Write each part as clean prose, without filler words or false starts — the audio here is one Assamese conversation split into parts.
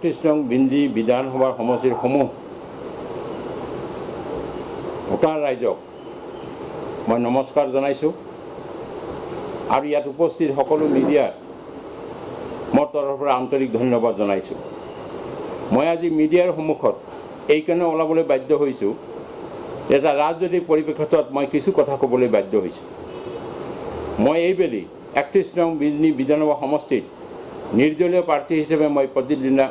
31 নং বিন্দি বিধানসভাৰ সমষ্টিৰ সমূহ ভোটাৰ ৰাইজক মই নমস্কাৰ জনাইছোঁ আৰু ইয়াত উপস্থিত সকলো মিডিয়াৰ মোৰ তৰফৰ পৰা আন্তৰিক ধন্যবাদ জনাইছোঁ। মই আজি মিডিয়াৰ সন্মুখত এইকাৰণে ওলাবলৈ বাধ্য হৈছোঁ, এটা ৰাজনৈতিক পৰিপ্ৰেক্ষিতত মই কিছু কথা ক'বলৈ বাধ্য হৈছোঁ। মই এইবেলি 31 নং বিন্দি বিধানসভা সমষ্টিত নিৰ্দলীয় প্ৰাৰ্থী হিচাপে মই প্ৰতিদিনা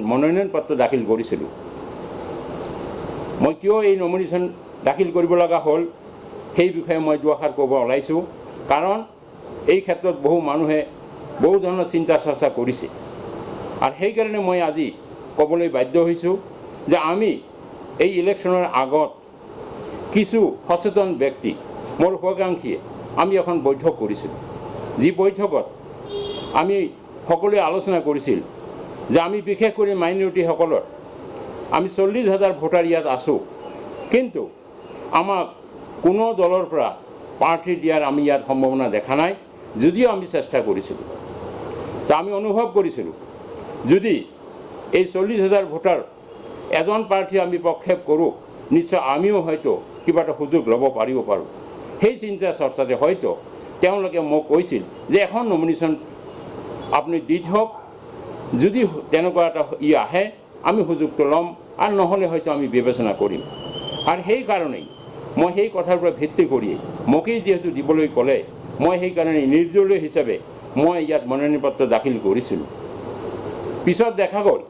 মনোনয়ন পত্ৰ দাখিল কৰিছিলোঁ। মই কিয় এই নমিনেশ্যন দাখিল কৰিব লগা হ'ল সেই বিষয়ে মই দুআষাৰ ক'ব ওলাইছোঁ, কাৰণ এই ক্ষেত্ৰত বহু মানুহে বহু ধৰণৰ চিন্তা চৰ্চা কৰিছে আৰু সেইকাৰণে মই আজি ক'বলৈ বাধ্য হৈছোঁ যে আমি এই ইলেকশ্যনৰ আগত কিছু সচেতন ব্যক্তি মোৰ শুভাকাংক্ষীয়ে আমি এখন বৈঠক কৰিছিলোঁ, যি বৈঠকত আমি সকলোৱে আলোচনা কৰিছিল যে আমি বিশেষ কৰি মাইনৰিটিসকলৰ আমি 40,000 ভোটাৰ ইয়াত আছোঁ, কিন্তু আমাক কোনো দলৰ পৰা প্ৰাৰ্থী দিয়াৰ আমি ইয়াত সম্ভাৱনা দেখা নাই, যদিও আমি চেষ্টা কৰিছিলোঁ। তা আমি অনুভৱ কৰিছিলোঁ যদি এই 40,000 ভোটাৰ এজন প্ৰাৰ্থী আমি প্ৰক্ষেপ কৰোঁ, নিশ্চয় আমিও হয়তো কিবা এটা সুযোগ ল'ব পাৰিব পাৰোঁ। সেই চিন্তা চৰ্চাতে হয়তো তেওঁলোকে মোক কৈছিল যে এখন নমিনেশ্যন আপুনি দি থওক, যদি তেনেকুৱা এটা আহে আমি সুযোগটো ল'ম আৰু নহ'লে হয়তো আমি বিবেচনা কৰিম। আৰু সেইকাৰণেই মই সেই কথাৰ পৰা ভিত্তি কৰিয়েই মোকেই যিহেতু দিবলৈ ক'লে, মই সেইকাৰণে নিৰ্দলীয় হিচাপে মই ইয়াত মনোনয়ন পত্ৰ দাখিল কৰিছিলোঁ। পিছত দেখা গ'ল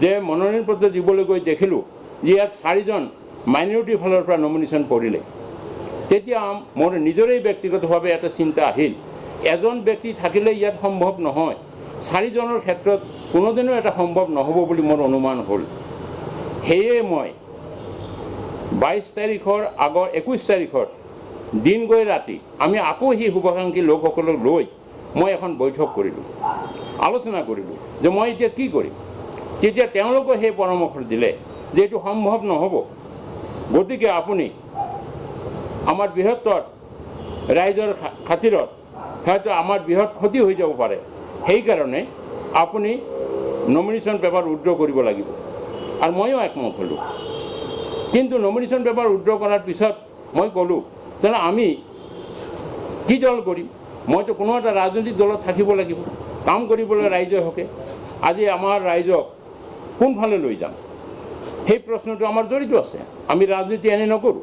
যে মনোনয়ন পত্ৰ দিবলৈ গৈ দেখিলোঁ যে ইয়াত 4জন মাইনৰিটিৰ ফালৰ পৰা নমিনেশ্যন পৰিলে। তেতিয়া মোৰ নিজৰেই ব্যক্তিগতভাৱে এটা চিন্তা আহিল, এজন ব্যক্তি থাকিলে ইয়াত সম্ভৱ নহয়, 4জনৰ ক্ষেত্ৰত কোনোদিনো এটা সম্ভৱ নহ'ব বুলি মোৰ অনুমান হ'ল। সেয়ে মই 22 তাৰিখৰ আগৰ 21 তাৰিখৰ দিন গৈ ৰাতি আমি আকৌ সেই শুভাকাংক্ষী লোকসকলক লৈ মই এখন বৈঠক কৰিলোঁ, আলোচনা কৰিলোঁ যে মই এতিয়া কি কৰিম। তেতিয়া তেওঁলোকে সেই পৰামৰ্শ দিলে যে এইটো সম্ভৱ নহ'ব, গতিকে আপুনি আমাৰ বৃহত্তৰ ৰাইজৰ খাতিৰত হয়তো আমাৰ বৃহৎ ক্ষতি হৈ যাব পাৰে, সেইকাৰণে আপুনি নমিনেশ্যন পেপাৰ উইথড্ৰ কৰিব লাগিব। আৰু ময়ো একমত হ'লোঁ। কিন্তু নমিনেশ্যন পেপাৰ উইথড্ৰ কৰাৰ পিছত মই ক'লোঁ যে আমি কি দল কৰিম, মইতো কোনো এটা ৰাজনৈতিক দলত থাকিব লাগিব, কাম কৰিবলৈ ৰাইজৰ হকে। আজি আমাৰ ৰাইজক কোনফালে লৈ যাম সেই প্ৰশ্নটো আমাৰ জড়িত আছে। আমি ৰাজনীতি এনে নকৰোঁ,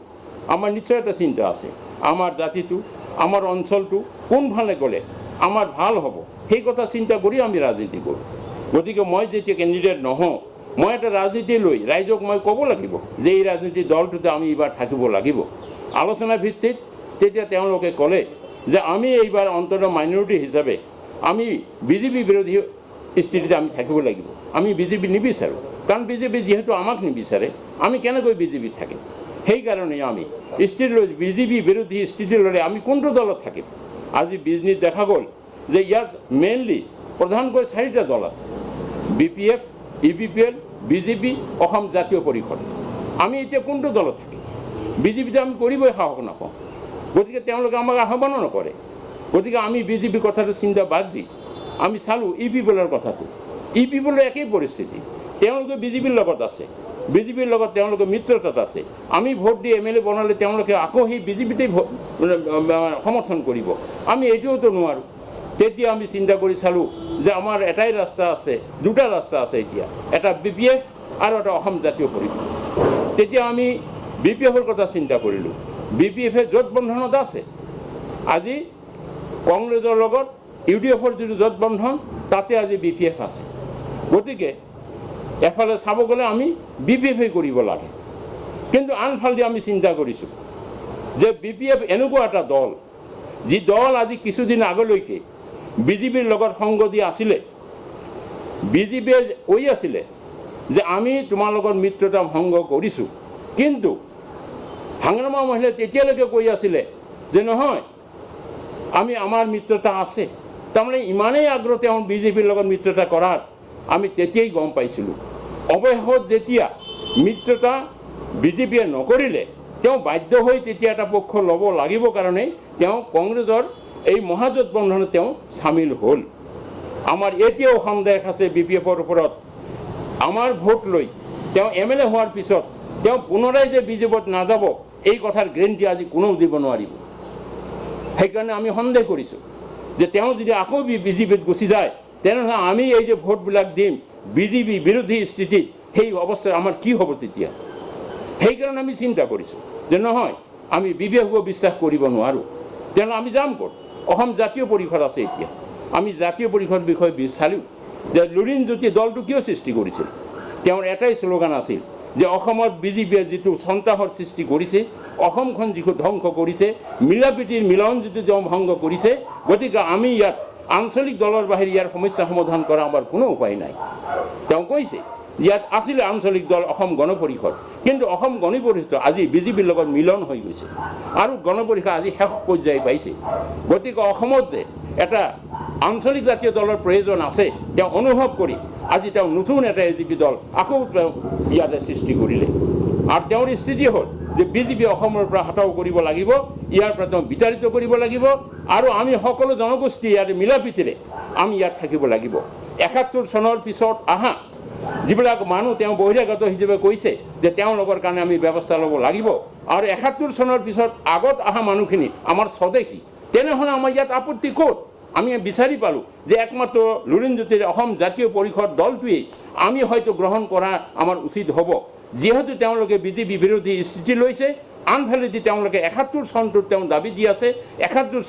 আমাৰ নিশ্চয় এটা চিন্তা আছে, আমাৰ জাতিটো আমাৰ অঞ্চলটো কোনফালে গ'লে আমাৰ ভাল হ'ব সেই কথা চিন্তা কৰি আমি ৰাজনীতি কৰোঁ। গতিকে মই যেতিয়া কেণ্ডিডেট নহওঁ, মই এটা ৰাজনীতি লৈ ৰাইজক মই ক'ব লাগিব যে এই ৰাজনীতিৰ দলটোতে আমি এইবাৰ থাকিব লাগিব। আলোচনা ভিত্তিত তেতিয়া তেওঁলোকে ক'লে যে আমি এইবাৰ অন্ততঃ মাইনৰিটি হিচাপে আমি বিজেপি বিৰোধী স্থিতিতে আমি থাকিব লাগিব, আমি বিজেপি নিবিচাৰোঁ, কাৰণ বিজেপি যিহেতু আমাক নিবিচাৰে আমি কেনেকৈ বিজেপি থাকিম। সেইকাৰণে আমি স্থিতি লৈ বিজেপি বিৰোধী স্থিতি ল'লে আমি কোনটো দলত থাকিম। আজি বিজনীত দেখা গ'ল যে ইয়াত মেইনলি প্ৰধানকৈ 4টা দল আছে, BPF, EPPL, BJP, অসম জাতীয় পৰিষদ। আমি এতিয়া কোনটো দলত থাকিম। বিজেপিতে আমি কৰিবই সাহস নাপাওঁ, গতিকে তেওঁলোকে আমাক আহ্বানো নকৰে। গতিকে আমি বিজেপি কথাটো চিন্তা বাদ দি আমি চালোঁ EPPLৰ কথাটো। EPPLৰ একেই পৰিস্থিতি, তেওঁলোকে বিজেপিৰ লগত আছে, বিজেপিৰ লগত তেওঁলোকে মিত্ৰতাত আছে। আমি ভোট দি MLA বনালে তেওঁলোকে আকৌ সেই বিজেপিতেই সমৰ্থন কৰিব, আমি এইটোওতো নোৱাৰোঁ। তেতিয়া আমি চিন্তা কৰি চালোঁ যে আমাৰ এটাই ৰাস্তা আছে, দুটা ৰাস্তা আছে এতিয়া, এটা BPF আৰু এটা অসম জাতীয় পৰিষদ। তেতিয়া আমি BPFৰ কথা চিন্তা কৰিলোঁ। BPF জোটবন্ধনত আছে, আজি কংগ্ৰেছৰ লগত UDFৰ যিটো জোটবন্ধন তাতে আজি BPF আছে। গতিকে এফালে চাব গ'লে আমি BPF কৰিব লাগে, কিন্তু আনফালেদি আমি চিন্তা কৰিছোঁ যে BPF এনেকুৱা এটা দল, যি দল আজি কিছুদিন আগলৈকে বিজেপিৰ লগত সংগ দি আছিলে। বিজেপিয়ে কৈ আছিলে যে আমি তোমাৰ লগত মিত্ৰতা ভংগ কৰিছোঁ, কিন্তু হাংৰামা মহিলাই তেতিয়ালৈকে কৈ আছিলে যে নহয় আমি আমাৰ মিত্ৰতা আছে। তাৰমানে ইমানেই আগ্ৰহ তেওঁ বিজেপিৰ লগত মিত্ৰতা কৰাৰ আমি তেতিয়াই গম পাইছিলোঁ। অৱশেষত যেতিয়া মিত্ৰতা বিজেপিয়ে নকৰিলে, তেওঁ বাধ্য হৈ তেতিয়া এটা পক্ষ ল'ব লাগিব কাৰণে তেওঁ কংগ্ৰেছৰ এই মহাজোটবন্ধনত তেওঁ চামিল হ'ল। আমাৰ এতিয়াও সন্দেহ আছে BPFৰ ওপৰত আমাৰ ভোট লৈ তেওঁ MLA হোৱাৰ পিছত তেওঁ পুনৰাই যে বিজেপিত নাযাব এই কথাৰ গ্যাৰাণ্টি আজি কোনেও দিব নোৱাৰিব সেইকাৰণে আমি সন্দেহ কৰিছোঁ যে তেওঁ যদি আকৌ বিজেপিত গুচি যায় তেনেহ'লে আমি এই যে ভোটবিলাক দিম বিজেপি বিৰোধী স্থিতিত সেই অৱস্থাত আমাৰ কি হ'ব তেতিয়া সেইকাৰণে আমি চিন্তা কৰিছোঁ যে নহয় আমি BPFক বিশ্বাস কৰিব নোৱাৰোঁ তেনেহ'লে আমি যাম ক'ত অসম জাতীয় পৰিষদ আছে এতিয়া আমি জাতীয় পৰিষদ বিষয়ে চালোঁ যে লুৰিণজ্যোতি দলটো কিয় সৃষ্টি কৰিছিল তেওঁৰ এটাই শ্লোগান আছিল যে অসমত বিজেপিয়ে যিটো সন্ত্ৰাসৰ সৃষ্টি কৰিছে অসমখন যিটো ধ্বংস কৰিছে মিলাপ্ৰীতিৰ মিলন যিটো ভংগ কৰিছে গতিকে আমি ইয়াত আঞ্চলিক দলৰ বাহিৰে ইয়াৰ সমস্যা সমাধান কৰা আমাৰ কোনো উপায় নাই তেওঁ কৈছে ইয়াত আছিলে আঞ্চলিক দল অসম গণ পৰিষদ কিন্তু অসম গণ পৰিষদ আজি বিজেপিৰ লগত মিলন হৈ গৈছে আৰু গণ পৰিষদ আজি শেষ পৰ্যায় পাইছে গতিকে অসমত যে এটা আঞ্চলিক জাতীয় দলৰ প্ৰয়োজন আছে তেওঁ অনুভৱ কৰি আজি তেওঁ নতুন এটা AGP দল আকৌ ইয়াতে সৃষ্টি কৰিলে আৰু তেওঁৰ স্থিতি হ'ল যে বিজেপি অসমৰ পৰা হটাও কৰিব লাগিব ইয়াৰ পৰা তেওঁ বিতাড়িত কৰিব লাগিব আৰু আমি সকলো জনগোষ্ঠী ইয়াতে মিলাপ্ৰীতিৰে আমি ইয়াত থাকিব লাগিব ৭১ চনৰ পিছত আহা যিবিলাক মানুহ তেওঁ বহিৰাগত হিচাপে কৈছে যে তেওঁলোকৰ কাৰণে আমি ব্যৱস্থা ল'ব লাগিব আৰু ৭১ চনৰ পিছত আগত অহা মানুহখিনি আমাৰ স্বদেশী তেনেহ'লে আমাৰ ইয়াত আপত্তি ক'ত আমি বিচাৰি পালোঁ যে একমাত্ৰ লুৰিণজ্যোতিৰ অসম জাতীয় পৰিষদ দলটোৱেই আমি হয়তো গ্ৰহণ কৰা আমাৰ উচিত হ'ব যিহেতু তেওঁলোকে বিজেপি বিৰোধী স্থিতি লৈছে আনফালেদি তেওঁলোকে ৭১ চনটোত তেওঁ দাবী দি আছে ৭১